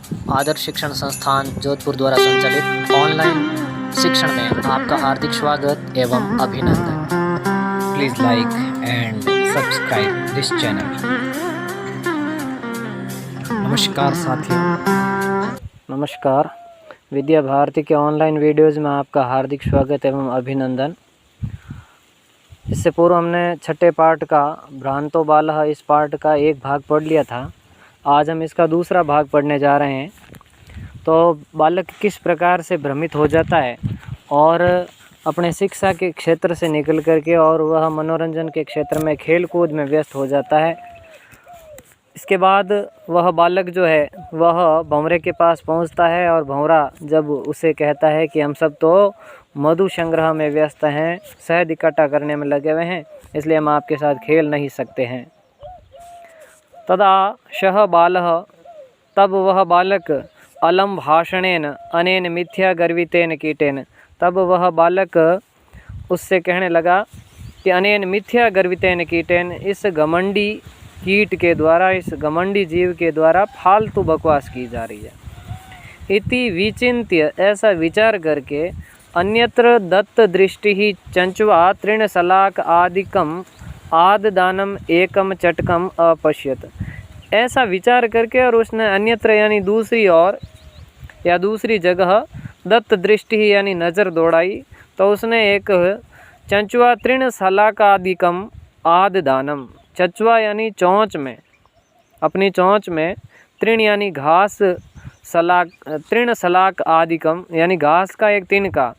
आदर्श शिक्षण संस्थान जोधपुर द्वारा संचालित ऑनलाइन शिक्षण में आपका हार्दिक स्वागत एवं अभिनंदन। Please like and subscribe this channel. नमस्कार साथियों। नमस्कार। विद्या भारती के ऑनलाइन वीडियोज़ में आपका हार्दिक स्वागत एवं अभिनंदन। इससे पूर्व हमने छठे पाठ का भ्रांतो बालः इस पाठ का एक भाग पढ़ लिया था। आज हम इसका दूसरा भाग पढ़ने जा रहे हैं। तो बालक किस प्रकार से भ्रमित हो जाता है और अपने शिक्षा के क्षेत्र से निकल करके और वह मनोरंजन के क्षेत्र में खेल कूद में व्यस्त हो जाता है। इसके बाद वह बालक जो है वह भंवरे के पास पहुंचता है और भंवरा जब उसे कहता है कि हम सब तो मधु संग्रह में व्यस्त हैं, शहद इकट्ठा करने में लगे हुए हैं, इसलिए हम आपके साथ खेल नहीं सकते हैं। तदा सः बालः, तब वह बालक अलम भाषणेन अनेन मिथ्या गर्वितेन कीटेन, तब वह बालक उससे कहने लगा कि अनेन मिथ्या गर्वितेन कीटेन, इस घमंडी कीट के द्वारा, इस घमंडी जीव के द्वारा फालतू बकवास की जा रही है। इति विचिन्त्य, ऐसा विचार करके, अन्यत्र दत्त दृष्टि ही चंचुआ तृणशलाक आदिकम आददानम एकम चटकम अपश्यत, ऐसा विचार करके और उसने अन्यत्र यानी दूसरी ओर या दूसरी जगह दत्त दृष्टि यानी नज़र दौड़ाई, तो उसने एक चंचुआ तृणशलाक आदिकम आददानम, चचुआ यानी चोंच में, अपनी चोंच में, तृण यानी घास, सलाक, तृण सलाक आदिकम यानी घास का एक तिनका,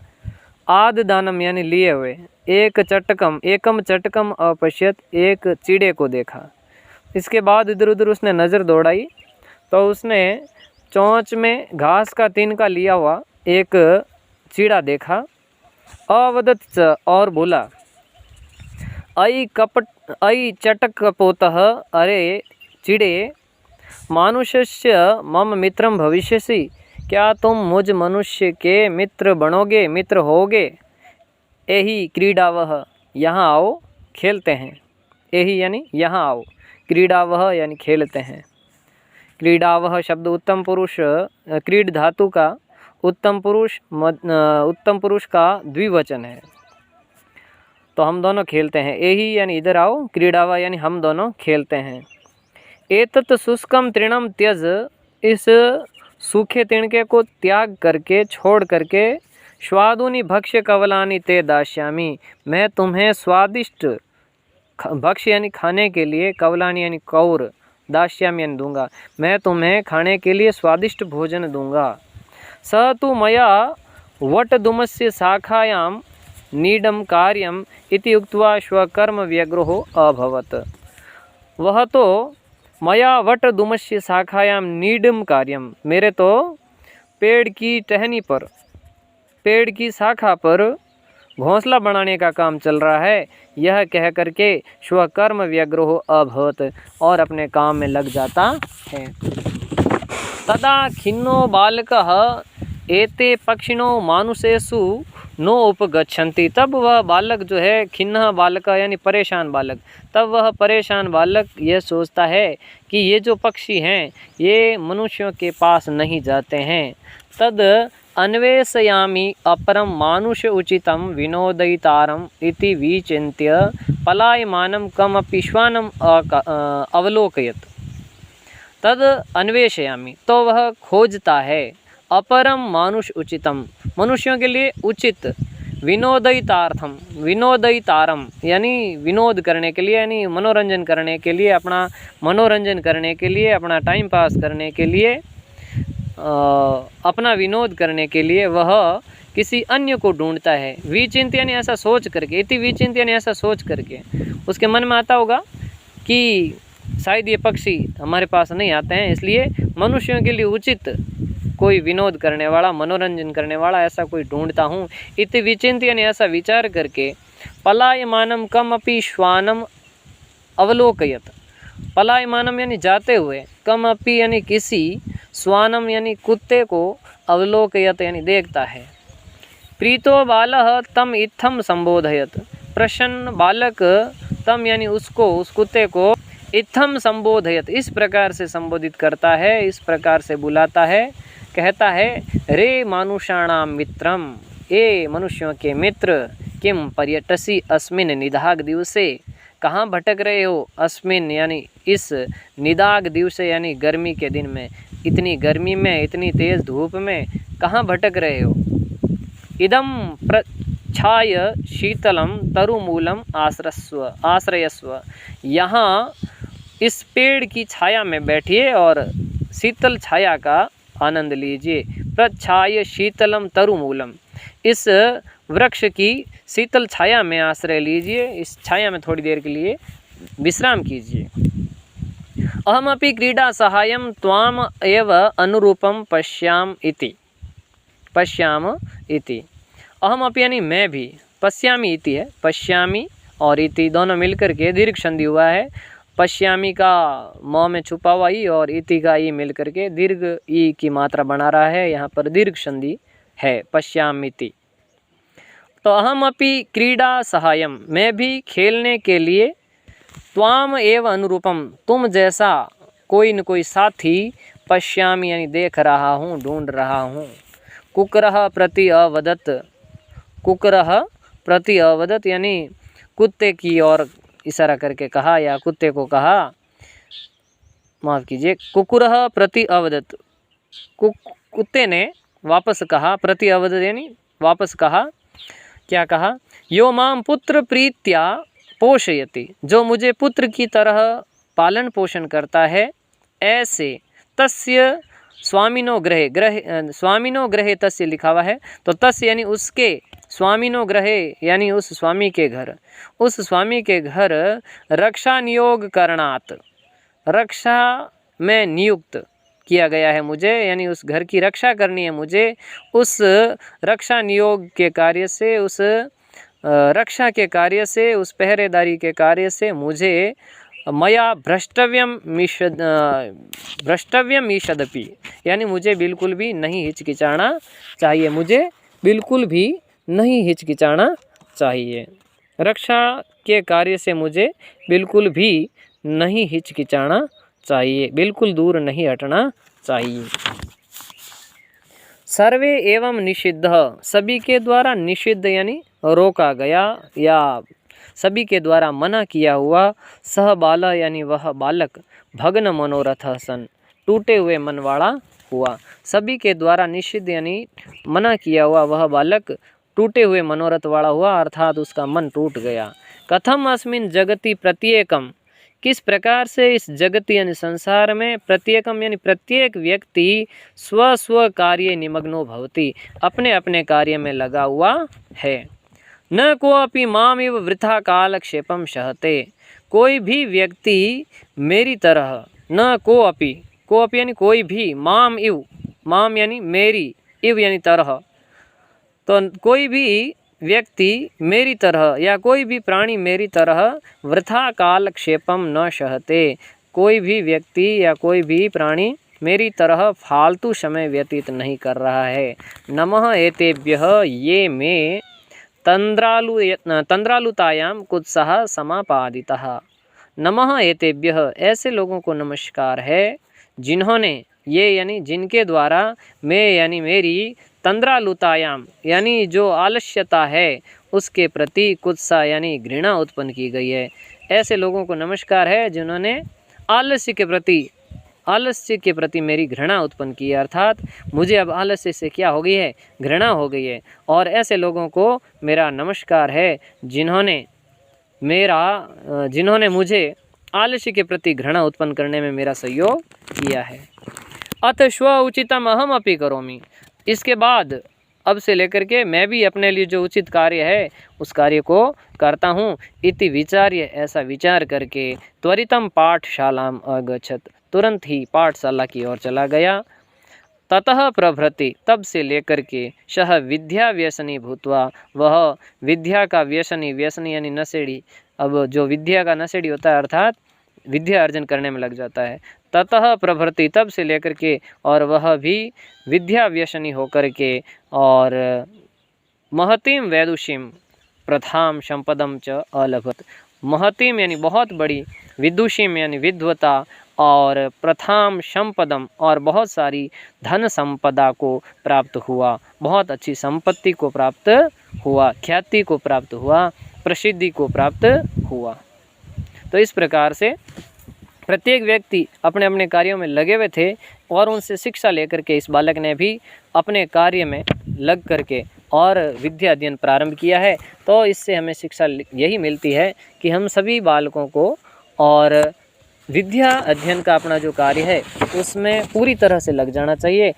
आद दानम यानी लिए हुए, एक चटकम, एकम चटकम अपश्यत, एक चीड़े को देखा। इसके बाद इधर उधर उसने नज़र दौड़ाई तो उसने चोंच में घास का तिनका लिया हुआ एक चीड़ा देखा। अवदत च, और बोला, अयि चटक कपोतः, अरे चिड़े, मानुष्यस्य मम मित्रम भविष्यसि, क्या तुम मुझ मनुष्य के मित्र बनोगे, मित्र होगे। एहि क्रीडावह, यहाँ आओ खेलते हैं। एहि यानी यहाँ आओ, क्रीडावह यानी खेलते हैं। क्रीडावह शब्द उत्तम पुरुष, क्रीड धातु का उत्तम पुरुष का द्विवचन है, तो हम दोनों खेलते हैं। एही यानी इधर आओ, क्रीडावा यानी हम दोनों खेलते हैं। एतत् शुष्कम तृणम त्यज, इस सूखे तिनके को त्याग करके, छोड़ करके, स्वादुनि भक्ष्य कवलानि ते दास्यामि, मैं तुम्हें स्वादिष्ट भक्ष्य यानी खाने के लिए, कवलानि यानी कौर, दास्यामि यानी दूंगा, मैं तुम्हें खाने के लिए स्वादिष्ट भोजन दूंगा। स तु मया वटदुमस्य शाखायां नीडम कार्यम इति उक्त्वा स्वकर्म व्यग्रो अभवत, वह तो मया वटदुमस्य शाखायां नीडम कार्यम, मेरे तो पेड़ की टहनी पर, पेड़ की शाखा पर घोंसला बनाने का काम चल रहा है, यह कह करके स्वकर्म व्यग्रो अभवत, और अपने काम में लग जाता है। तदा खिन्नो बालकः एते पक्षिणो मानुषेषु नो उपगच्छन्ति, तब वह बालक जो है, खिन्ना बालक यानी परेशान बालक, तब वह परेशान बालक यह सोचता है कि ये जो पक्षी हैं ये मनुष्यों के पास नहीं जाते हैं। तद अन्वेषयामि अपरम मानुष उचितम विनोदयितारम इति विचिन्त्य पलायमानं कमपि श्वानम अवलोकयत्। तद अन्वेषयामि, तो वह खोजता है, अपरम मानुष उचितम, मनुष्यों के लिए उचित, विनोदयितार्थम, विनोदयितारम यानी विनोद करने के लिए, यानी मनोरंजन करने के लिए, अपना मनोरंजन करने के लिए, अपना टाइम पास करने के लिए, अपना विनोद करने के लिए वह किसी अन्य को ढूंढता है। विचिंत यानी ऐसा सोच करके, इति विचिंत यानी ऐसा सोच करके, उसके मन में आता होगा कि शायद ये पक्षी हमारे पास नहीं आते हैं, इसलिए मनुष्यों के लिए उचित कोई विनोद करने वाला, मनोरंजन करने वाला ऐसा कोई ढूंढता हूँ। इति विचिंत यानी ऐसा विचार करके, पलायमानम कम अपि श्वानम अवलोकयत, पलायमानम यानी जाते हुए, कम अपि यानी किसी, श्वानम यानी कुत्ते को, अवलोकयत यानी देखता है। प्रीतो बालः तम इत्थम संबोधयत, प्रसन्न बालक तम यानी उसको, उस कुत्ते को, इत्थम संबोधयत, इस प्रकार से संबोधित करता है, इस प्रकार से बुलाता है, कहता है रे मानुषाणाम मित्रम, ए मनुष्यों के मित्र, किम पर्यटसी अस्मिन निदाघ दिवसे, कहाँ भटक रहे हो, अस्मिन यानी इस, निदाघ दिवसे यानी गर्मी के दिन में, इतनी गर्मी में, इतनी तेज़ धूप में कहाँ भटक रहे हो। इदम प्रच्छाय शीतलम तरुमूलम आश्रयस्व, यहाँ इस पेड़ की छाया में बैठिए और शीतल छाया का आनंद लीजिए। प्रच्छाय शीतलम तरुमूलम, इस वृक्ष की शीतल छाया में आश्रय लीजिए, इस छाया में थोड़ी देर के लिए विश्राम कीजिए। अहमपि क्रीडा सहायम त्वाम एव अनुरूपम पश्याम इति, अहमपि यानी मैं भी, पश्यामी इति है, पश्यामी और इति दोनों मिलकर के दीर्घ संधि हुआ है। पश्यामी का म में छुपा हुआ ई और इति का ई मिलकर के दीर्घ ई की मात्रा बना रहा है, यहाँ पर दीर्घ संधि है, पश्यामिति। तो अहमपि क्रीडा सहायम, मैं भी खेलने के लिए, त्वाम एव अनुरूपम, तुम जैसा कोई न कोई साथी, पश्यामी यानी देख रहा हूँ, ढूंढ रहा हूँ। कुकरह प्रति अवदत, कुकरह प्रति अवदत यानी कुत्ते की ओर इशारा करके कहा या कुत्ते को कहा, माफ़ कीजिए, कुकुरह प्रति अवदत, कुत्ते ने वापस कहा, प्रति अवदत यानी वापस कहा, क्या कहा, यो माम पुत्र प्रीत्या पोषयति, जो मुझे पुत्र की तरह पालन पोषण करता है, ऐसे तस्य स्वामिनो ग्रहे, स्वामिनो ग्रहे तस्य लिखा हुआ है, तो तस्य यानी उसके, स्वामिनो ग्रहे यानी उस स्वामी के घर, उस स्वामी के घर रक्षा नियोग करणात, रक्षा में नियुक्त किया गया है मुझे, यानी उस घर की रक्षा करनी है मुझे, उस रक्षा नियोग के कार्य से, उस रक्षा के कार्य से, उस पहरेदारी के कार्य से मुझे मया भ्रष्टव्यम ईषदपि, यानी मुझे बिल्कुल भी नहीं हिचकिचाना चाहिए, मुझे बिल्कुल भी नहीं हिचकिचाना चाहिए, रक्षा के कार्य से मुझे बिल्कुल भी नहीं हिचकिचाना चाहिए, बिल्कुल दूर नहीं हटना चाहिए। सर्वे एवं निषिद्ध, सभी के द्वारा निषिद्ध यानी रोका गया या सभी के द्वारा मना किया हुआ, सह बाल यानी वह बालक, भग्न मनोरथ सन, टूटे हुए मन वाला हुआ, सभी के द्वारा निषिद्ध यानी मना किया हुआ वह बालक टूटे हुए मनोरथ वाला हुआ, अर्थात उसका मन टूट गया। कथम अस्मिन् जगति प्रत्येकम, किस प्रकार से इस जगत यानी संसार में, प्रत्येकम यानी प्रत्येक व्यक्ति स्व स्व कार्य निमग्नो भवति, अपने अपने कार्य में लगा हुआ है। न कोऽपि मामिव वृथा कालक्षेपम सहते, कोई भी व्यक्ति मेरी तरह, न कोऽपि, कोऽपि यानी कोई भी, माम इव, माम यानी मेरी, इव यानी तरह, तो कोई भी व्यक्ति मेरी तरह या कोई भी प्राणी मेरी तरह वृथा कालक्षेपम न सहते, कोई भी व्यक्ति या कोई भी प्राणी मेरी तरह फालतू समय व्यतीत नहीं कर रहा है। नमः एतेभ्यः ये मे तंद्रालुतायाम कुत्सः समापादितः, नमः एतेभ्यः, ऐसे लोगों को नमस्कार है जिन्होंने, ये यानी जिनके द्वारा, मैं यानी मेरी, तंद्रालुतायाम यानी जो आलस्यता है उसके प्रति, कुत्सा यानी घृणा उत्पन्न की गई है, ऐसे लोगों को नमस्कार है जिन्होंने आलस्य के प्रति मेरी घृणा उत्पन्न की है, अर्थात मुझे अब आलस्य से क्या हो गई है, घृणा हो गई है, और ऐसे लोगों को मेरा नमस्कार है जिन्होंने मुझे आलस्य के प्रति घृणा उत्पन्न करने में मेरा सहयोग किया है। अथ श्व उचितम अहम अपि करोमि, इसके बाद अब से लेकर के मैं भी अपने लिए जो उचित कार्य है उस कार्य को करता हूँ। इति विचार्य, ऐसा विचार करके, त्वरितम पाठशालाम अगच्छत, तुरंत ही पाठशाला की ओर चला गया। ततः प्रभृति, तब से लेकर के, सह विद्या व्यसनी भूत्वा, वह विद्या का व्यसनी, व्यसनी यानी नशेड़ी, अब जो विद्या का नशेड़ी होता है अर्थात विद्या अर्जन करने में लग जाता है। ततः प्रभृति, तब से लेकर के, और वह भी विद्या व्यसनी होकर के, और महतीम वैदुषीम प्रथाम संपदम च अलभत, महतीम यानी बहुत बड़ी, विदुषीम यानी विद्वता, और प्रथाम संपदम और बहुत सारी धन संपदा को प्राप्त हुआ, बहुत अच्छी संपत्ति को प्राप्त हुआ, ख्याति को प्राप्त हुआ, प्रसिद्धि को प्राप्त हुआ। तो इस प्रकार से प्रत्येक व्यक्ति अपने अपने कार्यों में लगे हुए थे और उनसे शिक्षा लेकर के इस बालक ने भी अपने कार्य में लग करके और विद्या अध्ययन प्रारंभ किया है। तो इससे हमें शिक्षा यही मिलती है कि हम सभी बालकों को और विद्या अध्ययन का अपना जो कार्य है उसमें पूरी तरह से लग जाना चाहिए।